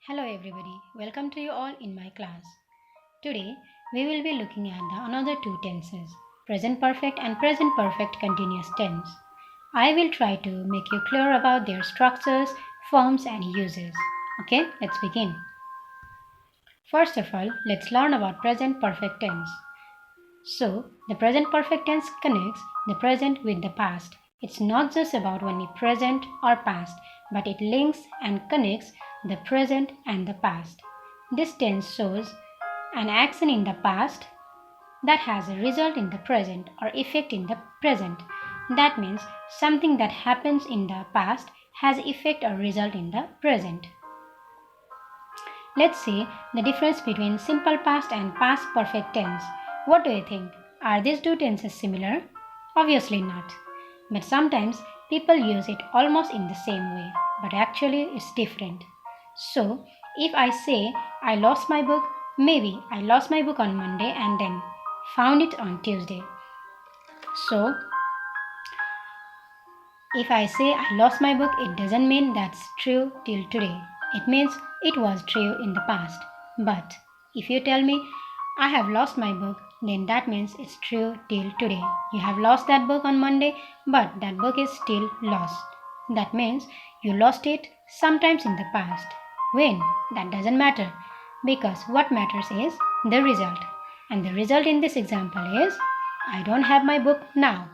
Hello everybody, welcome to you all in my class. Today we will be looking at the another two tenses, present perfect and present perfect continuous tense. I will try to make you clear about their structures, forms and uses. Okay, let's begin. First of all, let's learn about present perfect tense. So, the present perfect tense connects the present with the past. It's not just about only present or past, but it links and connects the present and the past. This tense shows an action in the past that has a result in the present or effect in the present. That means something that happens in the past has effect or result in the present. Let's see the difference between simple past and past perfect tense. What do you think? Are these two tenses similar? Obviously not. But sometimes people use it almost in the same way, but actually it's different. So, if I say I lost my book, maybe I lost my book on Monday and then found it on Tuesday. So, if I say I lost my book, it doesn't mean that's true till today. It means it was true in the past. But if you tell me I have lost my book, then that means it's true till today. You have lost that book on Monday, but that book is still lost. That means you lost it sometimes in the past. When? That doesn't matter, because what matters is the result. And the result in this example is I don't have my book now.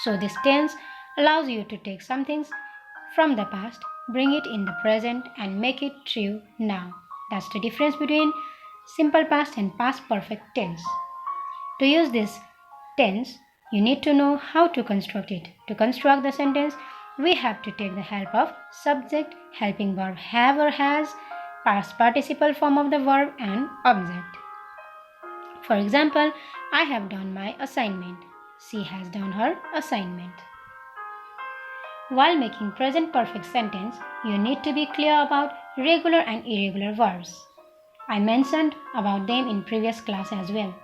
So this tense allows you to take some things from the past, bring it in the present and make it true now. That's the difference between simple past and past perfect tense. To use this tense, you need to know how to construct it. To construct the sentence, we have to take the help of subject, helping verb have or has, past participle form of the verb and object. For example, I have done my assignment. She has done her assignment. While making present perfect sentence, you need to be clear about regular and irregular verbs. I mentioned about them in previous class as well.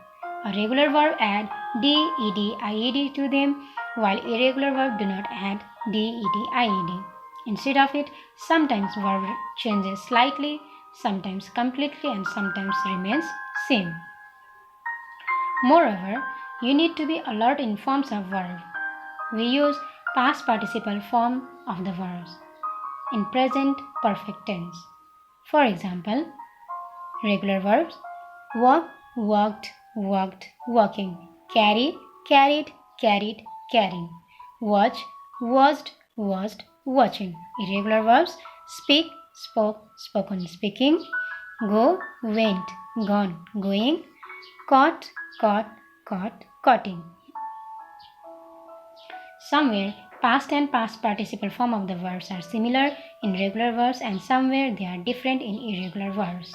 A regular verb add d, ed, ied to them, while irregular verb do not add d, ed, ied. Instead of it, sometimes verb changes slightly, sometimes completely and sometimes remains same. Moreover, you need to be alert in forms of verb. We use past participle form of the verbs in present perfect tense. For example, regular verbs walk, walked, walked, walking, carry, carried, carried, carrying, watch, watched, watched, watching. Irregular verbs speak, spoke, spoken, speaking, go, went, gone, going, caught, caught, caught, caughting. Somewhere, past and past participle form of the verbs are similar in regular verbs and somewhere they are different in irregular verbs.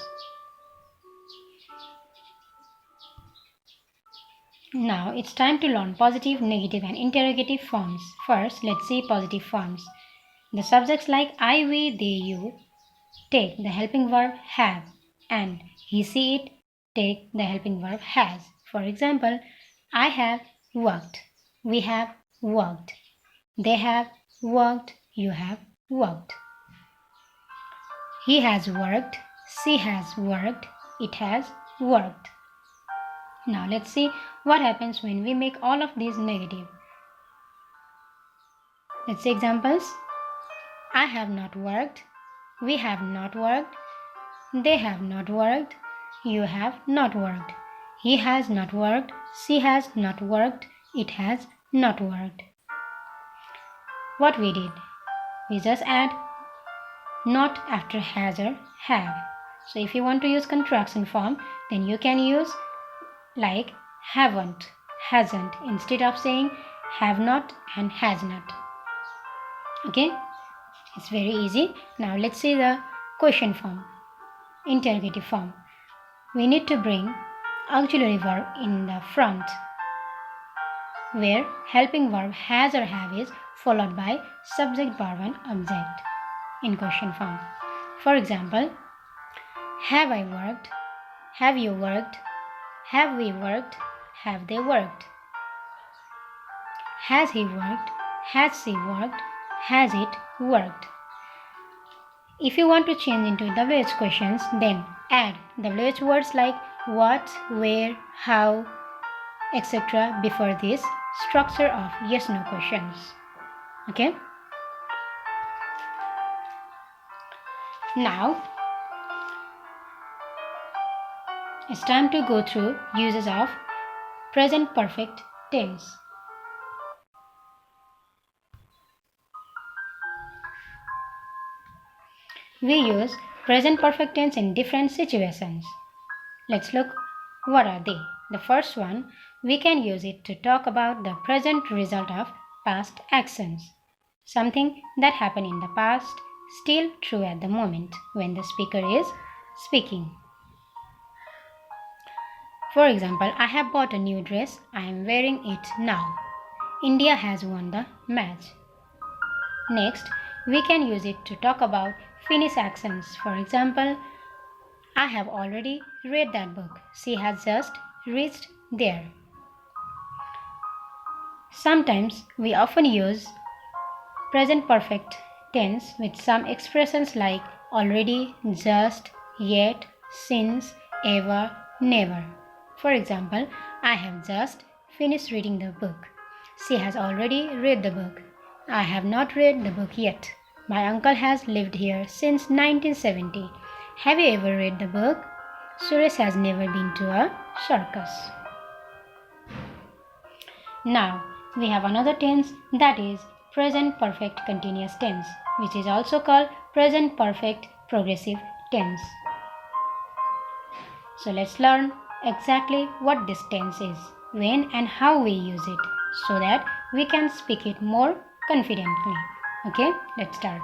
Now it's time to learn positive, negative and interrogative forms. First, let's see positive forms. The subjects like I, we, they, you take the helping verb have and he, she, it take the helping verb has. For example, I have worked, we have worked, they have worked, you have worked. He has worked, she has worked, it has worked. Now let's see what happens when we make all of these negative. Let's see examples. I have not worked, we have not worked, they have not worked, you have not worked. He has not worked, she has not worked, it has not worked. What we did? We just add not after has or have. So if you want to use contraction form, then you can use like haven't, hasn't instead of saying have not and has not. Okay? It's very easy. Now let's see the question form, interrogative form. We need to bring auxiliary verb in the front where helping verb has or have is followed by subject, verb and object in question form. For example, have I worked? Have you worked? Have we worked? Have they worked? Has he worked? Has she worked? Has it worked? If you want to change into WH questions, then add WH words like what, where, how, etc. before this structure of yes-no questions. Okay? Now, it's time to go through uses of present perfect tense. We use present perfect tense in different situations. Let's look what are they. The first one, we can use it to talk about the present result of past actions. Something that happened in the past, still true at the moment when the speaker is speaking. For example, I have bought a new dress. I am wearing it now. India has won the match. Next, we can use it to talk about finished actions. For example, I have already read that book. She has just reached there. Sometimes we often use present perfect tense with some expressions like already, just, yet, since, ever, never. For example, I have just finished reading the book. She has already read the book. I have not read the book yet. My uncle has lived here since 1970. Have you ever read the book? Suresh has never been to a circus. Now, we have another tense, that is present perfect continuous tense, which is also called present perfect progressive tense. So let's learn exactly what this tense is, when and how we use it, so that we can speak it more confidently. Okay, let's start.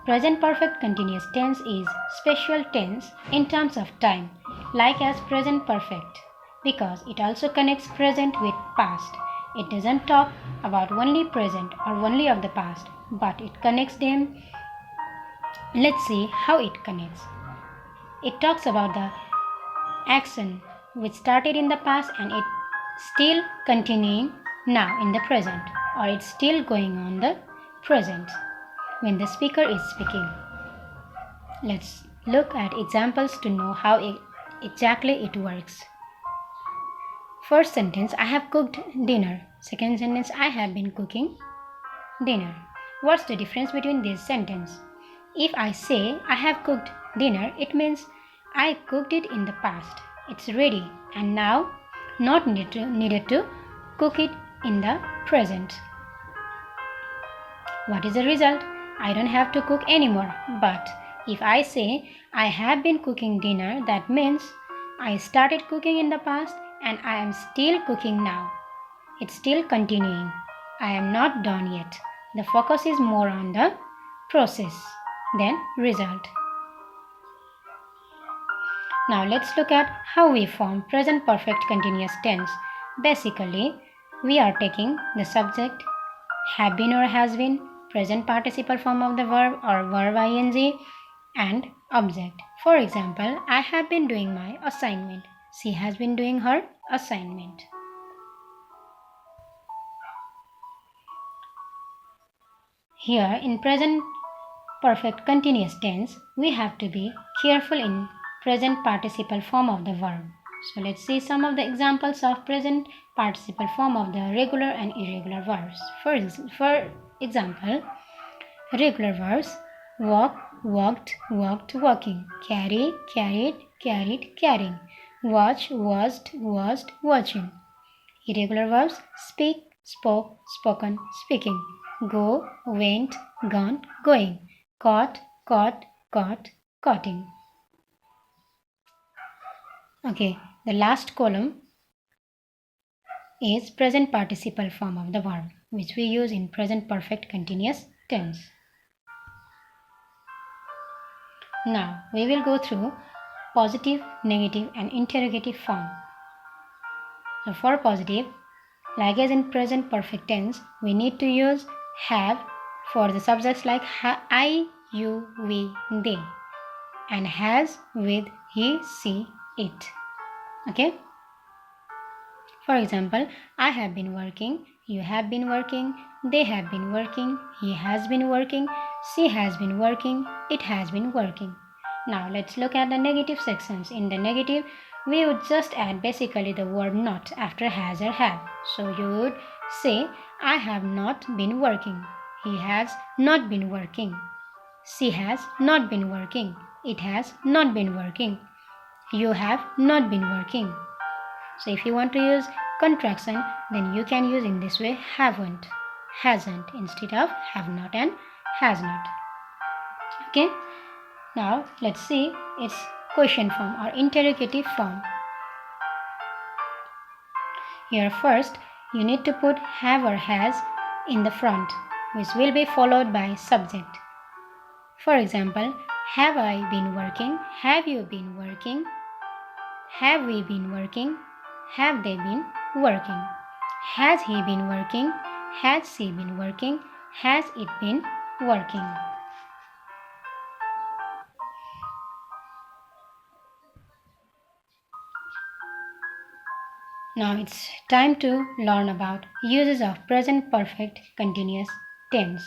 Present perfect continuous tense is special tense in terms of time, like as present perfect, because it also connects present with past. It doesn't talk about only present or only of the past, but it connects them. Let's see how it connects. It talks about the action which started in the past and it's still continuing now in the present, or it's still going on the present when the speaker is speaking. Let's look at examples to know how exactly it works. First sentence, I have cooked dinner. Second sentence, I have been cooking dinner. What's the difference between these sentences? If I say I have cooked dinner, it means I cooked it in the past. It's ready and now not needed to cook it in the present. What is the result? I don't have to cook anymore. But if I say I have been cooking dinner, that means I started cooking in the past and I am still cooking now. It's still continuing. I am not done yet. The focus is more on the process than result. Now let's look at how we form present perfect continuous tense. Basically, we are taking the subject, have been or has been, present participle form of the verb or verb ing, and object. For example, I have been doing my assignment. She has been doing her assignment. Here in present perfect continuous tense, we have to be careful in present participle form of the verb. So let's see some of the examples of present participle form of the regular and irregular verbs. For example, regular verbs: walk, walked, walked, walking; carry, carried, carried, carrying; watch, watched, watched, watching. Irregular verbs: speak, spoke, spoken, speaking; go, went, gone, going; caught, caught, caught, caughting. Okay, the last column is present participle form of the verb, which we use in present perfect continuous tense. Now we will go through positive, negative and interrogative form. So for positive, like as in present perfect tense, we need to use have for the subjects like I, you, we, they, and has with he, she, it. Okay? For example, I have been working, you have been working, they have been working, he has been working, She has been working, it has been working. Now let's look at the negative sections. In the negative, we would just add basically the word not after has or have. So you would say, I have not been working. He has not been working. She has not been working. It has not been working. You have not been working. So if you want to use contraction, then you can use in this way haven't, hasn't instead of have not and has not. Okay. Now let's see its question form or interrogative form. Here first you need to put have or has in the front, which will be followed by subject. For example, have I been working? Have you been working? Have we been working? Have they been working? Has he been working? Has she been working? Has it been working? Now it's time to learn about uses of present perfect continuous tense.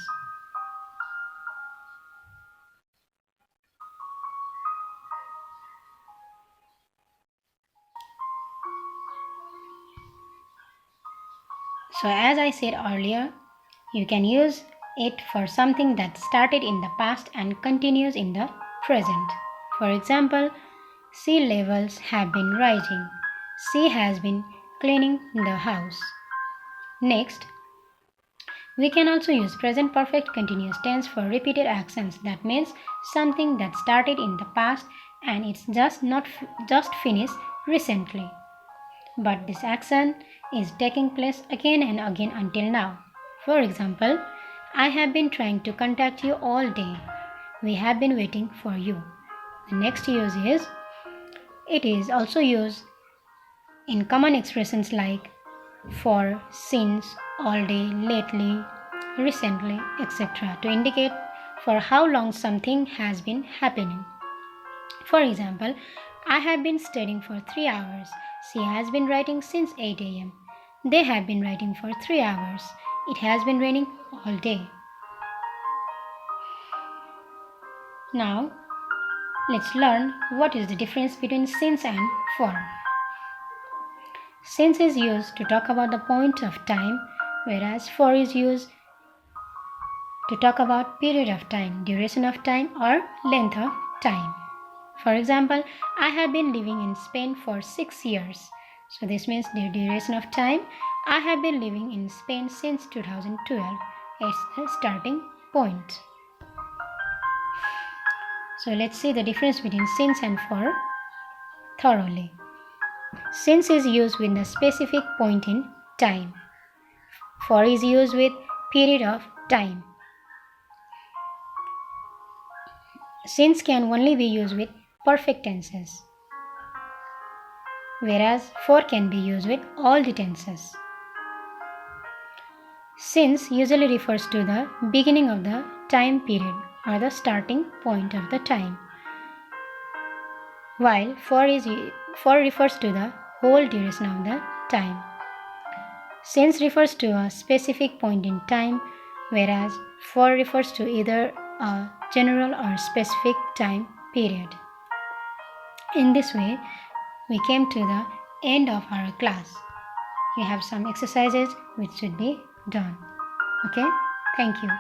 So as I said earlier, you can use it for something that started in the past and continues in the present. For example, sea levels have been rising. She has been cleaning the house. Next, we can also use present perfect continuous tense for repeated actions. That means something that started in the past and it's just finished recently. But this action is taking place again and again until now. For example, I have been trying to contact you all day. We have been waiting for you. The next use is, it is also used in common expressions like for, since, all day, lately, recently, etc. to indicate for how long something has been happening. For example, I have been studying for 3 hours. She has been writing since 8 a.m. They have been writing for 3 hours. It has been raining all day. Now, let's learn what is the difference between since and for. Since is used to talk about the point of time, whereas for is used to talk about period of time, duration of time, or length of time. For example, I have been living in Spain for 6 years. So this means the duration of time. I have been living in Spain since 2012. It's the starting point. So let's see the difference between since and for thoroughly. Since is used with a specific point in time. For is used with period of time. Since can only be used with perfect tenses, whereas for can be used with all the tenses. Since usually refers to the beginning of the time period or the starting point of the time, while for refers to the whole duration of the time. Since refers to a specific point in time, whereas for refers to either a general or specific time period. In this way, we came to the end of our class. You have some exercises which should be done. Okay? Thank you.